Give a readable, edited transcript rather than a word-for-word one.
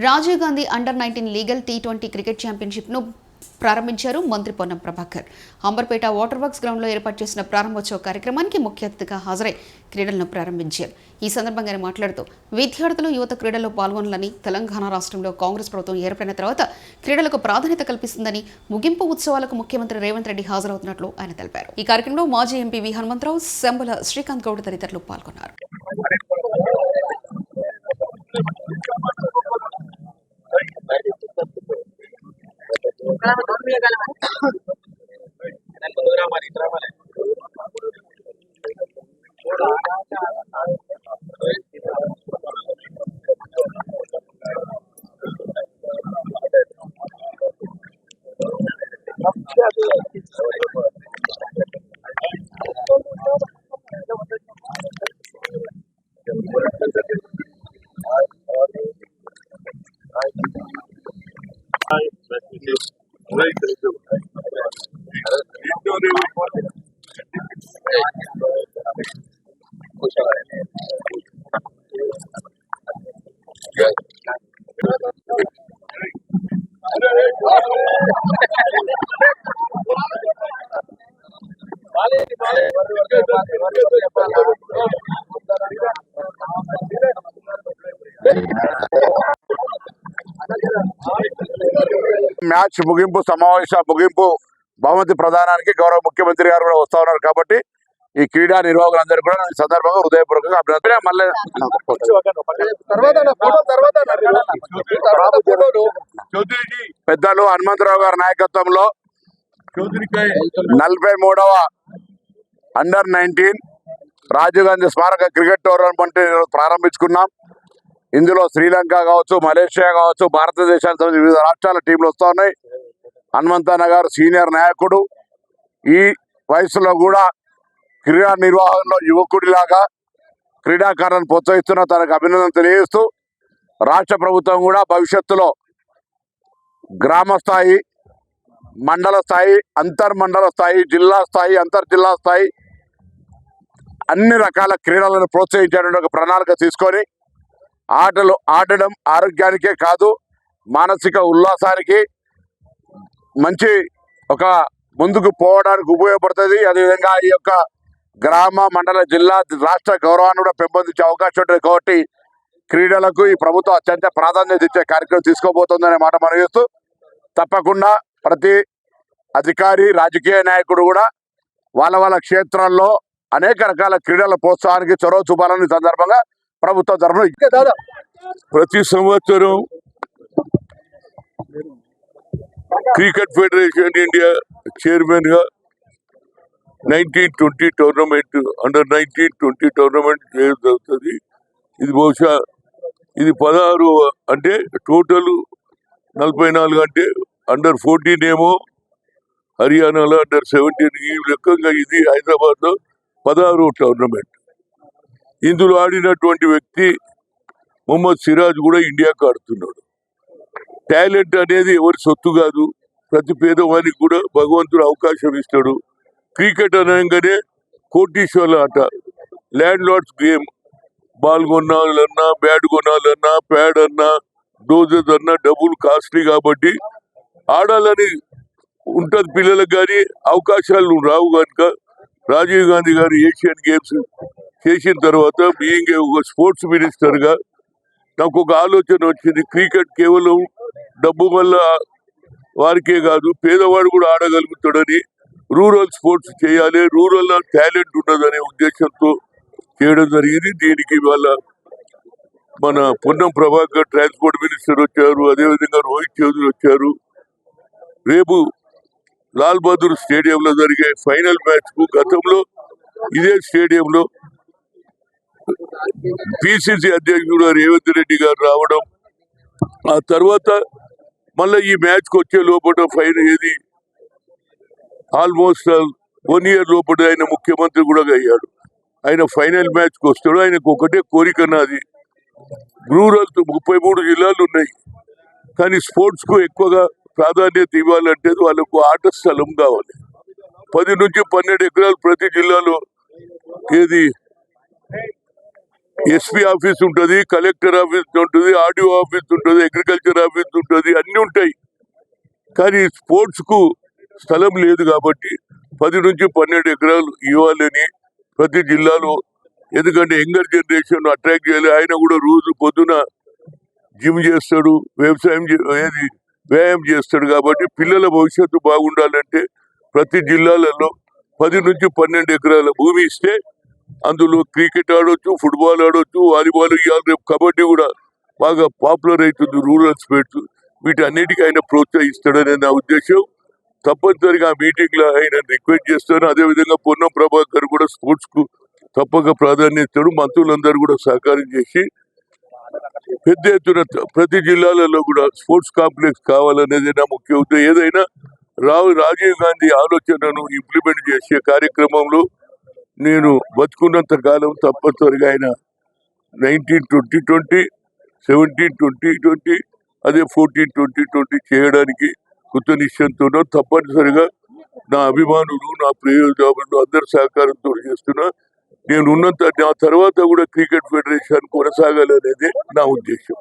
Rajiv Gandhi under nineteen legal T20 cricket ఛాంపియన్షిప్ను ప్రారంభించారు మంత్రి పొన్నం ప్రభాకర్. అంబర్పేట వాటర్ వర్క్స్ గ్రౌండ్లో ఏర్పాటు చేసిన ప్రారంభోత్సవ కార్యక్రమానికి ముఖ్య అతిథిగా హాజరై క్రీడలను ప్రారంభించారు. ఈ సందర్భంగా ఆయన మాట్లాడుతూ విద్యార్థులు యువత క్రీడల్లో పాల్గొనాలని, తెలంగాణ రాష్ట్రంలో కాంగ్రెస్ ప్రభుత్వం ఏర్పడిన తర్వాత క్రీడలకు ప్రాధాన్యత కల్పిస్తుందని, ముగింపు ఉత్సవాలకు ముఖ్యమంత్రి రేవంత్ రెడ్డి హాజరవుతున్నట్లు ఆయన తెలిపారు. ఈ కార్యక్రమంలో మాజీ ఎంపీ వి హనుమంతరావు, శంబుల శ్రీకాంత్ గౌడ్ తదితరులు పాల్గొన్నారు. మ్యాచ్ ముగింపు ముగింపు బహుమతి ప్రదానానికి గౌరవ ముఖ్యమంత్రి గారు కూడా వస్తా ఉన్నారు కాబట్టి ఈ క్రీడా నిర్వాహకులందరూ కూడా ఈ సందర్భంగా హృదయపూర్వకంగా అభినందన. పెద్దలు హనుమంతరావు గారి నాయకత్వంలో 43వ అండర్-19 రాజీవ్ గాంధీ స్మారక క్రికెట్ టోర్నమెంట్ ప్రారంభించుకున్నాం. ఇందులో శ్రీలంక కావచ్చు, మలేషియా కావచ్చు, భారతదేశానికి సంబంధించిన వివిధ రాష్ట్రాల టీంలు వస్తూ ఉన్నాయి. హనుమంతన్న గారు సీనియర్ నాయకుడు. ఈ వయసులో కూడా క్రీడా నిర్వహణలో యువకుడిలాగా క్రీడాకారులను ప్రోత్సహిస్తున్న తనకు అభినందన తెలియజేస్తూ, రాష్ట్ర ప్రభుత్వం కూడా భవిష్యత్తులో గ్రామ స్థాయి, మండల స్థాయి, అంతర్మండల స్థాయి, జిల్లా స్థాయి, అంతర్జిల్లా స్థాయి అన్ని రకాల క్రీడలను ప్రోత్సహించేటువంటి ఒక ప్రణాళిక తీసుకొని ఆటలు ఆడడం ఆరోగ్యానికే కాదు, మానసిక ఉల్లాసానికి మంచి ఒక ముందుకు పోవడానికి ఉపయోగపడుతుంది. అదేవిధంగా ఈ యొక్క గ్రామ, మండల, జిల్లా, రాష్ట్ర గౌరవాన్ని కూడా పెంపొందించే అవకాశం ఉంటుంది. కాబట్టి క్రీడలకు ఈ ప్రభుత్వం అత్యంత ప్రాధాన్యత ఇచ్చే కార్యక్రమం తీసుకోబోతుందనే మాట మనం చేస్తూ, తప్పకుండా ప్రతి అధికారి, రాజకీయ నాయకుడు కూడా వాళ్ళ క్షేత్రాల్లో అనేక రకాల క్రీడల ప్రోత్సాహానికి చొరవ చూపాలని సందర్భంగా ప్రభుత్వం తరఫున ప్రతి సంవత్సరం క్రికెట్ ఫెడరేషన్ ఇండియా చైర్మన్ గా 1920 టోర్నమెంట్, అండర్-19 టోర్నమెంట్ చేయడం జరుగుతుంది. ఇది బహుశా ఇది 16 అంటే టోటల్ 44 అంటే అండర్-14 ఏమో హర్యానాలో, అండర్-17 ఈ లెక్కగా ఇది హైదరాబాద్ లో 16వ టోర్నమెంట్. ఇందులో ఆడినటువంటి వ్యక్తి మొహమ్మద్ సిరాజ్ కూడా ఇండియాకు ఆడుతున్నాడు. టాలెంట్ అనేది ఎవరి సొత్తు కాదు, ప్రతి పేదవానికి కూడా భగవంతుడు అవకాశం ఇస్తాడు. క్రికెట్ అనగానే కోటీశ్వర్ల ఆట, ల్యాండ్ లార్డ్స్ గేమ్. బాల్ కొనాలన్నా, బ్యాట్ కొనాలన్నా, ప్యాడ్ అన్నా, డోజెస్ అన్నా డబ్బులు కాస్ట్లీ కాబట్టి ఆడాలని ఉంటుంది పిల్లలకు, కానీ అవకాశాలు రావు. కనుక రాజీవ్ గాంధీ గారు ఏషియన్ గేమ్స్ చేసిన తర్వాత బీయింగ్ ఒక స్పోర్ట్స్ మినిస్టర్గా నాకు ఒక ఆలోచన వచ్చింది. క్రికెట్ కేవలం డబ్బు వల్ల వారికే కాదు, పేదవాడు కూడా ఆడగలుగుతాడని రూరల్ స్పోర్ట్స్ చేయాలి, రూరల్ టాలెంట్ ఉన్నదనే ఉద్దేశంతో చేయడం జరిగింది. దీనికి వాళ్ళ మన పొన్నం ప్రభాకర్ ట్రాన్స్పోర్ట్ మినిస్టర్ వచ్చారు, అదేవిధంగా రోహిత్ చౌదరి వచ్చారు. రేపు లాల్ బహదూర్ స్టేడియంలో జరిగే ఫైనల్ మ్యాచ్ కు గతంలో ఇదే స్టేడియంలో పిసిసి అధ్యక్షుడు రేవంత్ రెడ్డి గారు రావడం, ఆ తర్వాత మళ్ళీ ఈ మ్యాచ్ కు వచ్చే లోపల ఫైనల్ ఏది ఆల్మోస్ట్ 1 year లోపల ఆయన ముఖ్యమంత్రి కూడా అయ్యాడు. ఆయన ఫైనల్ మ్యాచ్ కు వస్తాడు. ఆయనకు ఒకటే కోరిక, నాది రూరల్ 33 జిల్లాలు ఉన్నాయి, కానీ స్పోర్ట్స్ కు ఎక్కువగా ప్రాధాన్యత ఇవ్వాలంటే వాళ్ళకు ఆట స్థలం కావాలి. 10 నుంచి 12 ఎకరాలు ప్రతి జిల్లాలో ఏది ఎస్పీ ఆఫీస్ ఉంటుంది, కలెక్టర్ ఆఫీస్ ఉంటుంది, ఆర్డీఓ ఆఫీస్ ఉంటుంది, అగ్రికల్చర్ ఆఫీస్ ఉంటుంది, అన్ని ఉంటాయి. కానీ స్పోర్ట్స్ కు స్థలం లేదు కాబట్టి 10 నుంచి 12 ఎకరాలు ఇవ్వాలని ప్రతి జిల్లాలో, ఎందుకంటే యంగర్ జనరేషన్ అట్రాక్ట్ చేయాలి. ఆయన కూడా రోజు పొద్దున జిమ్ చేస్తాడు, వ్యాయామం చేస్తాడు. కాబట్టి పిల్లల భవిష్యత్తు బాగుండాలంటే ప్రతి జిల్లాలలో 10 నుంచి 12 ఎకరాల భూమి ఇస్తే అందులో క్రికెట్ ఆడొచ్చు, ఫుట్బాల్ ఆడొచ్చు, వాలీబాల్, ఇవాళ రేపు కబడ్డీ కూడా బాగా పాపులర్ అవుతుంది రూరల్ స్పోర్ట్స్. వీటన్నిటికీ ఆయన ప్రోత్సహిస్తాడనే నా ఉద్దేశం. తప్పనిసరిగా ఆ మీటింగ్ లో ఆయన రిక్వెస్ట్ చేస్తాను. అదేవిధంగా పొన్నం ప్రభాకర్ కూడా స్పోర్ట్స్ కు తప్పక ప్రాధాన్యత ఇస్తాడు. మంత్రులందరూ కూడా సహకారం చేసి పెద్ద ఎత్తున ప్రతి జిల్లాలలో కూడా స్పోర్ట్స్ కాంప్లెక్స్ కావాలనేది నా ముఖ్య ఉద్దేశం. ఏదైనా రాజీవ్ గాంధీ ఆలోచనను ఇంప్లిమెంట్ చేసే కార్యక్రమంలో నేను బతుకున్నంత కాలం తప్పనిసరిగా ఆయన 19-20-20, 17-20-20, అదే 14-20-20 చేయడానికి కృత నిశ్చయంతో తప్పనిసరిగా నా అభిమానులు, నా ప్రియోజకులు అందరి సహకారంతో చేస్తున్నా. నేను ఉన్నంత నా తర్వాత కూడా క్రికెట్ ఫెడరేషన్ కొనసాగాలనేది నా ఉద్దేశం.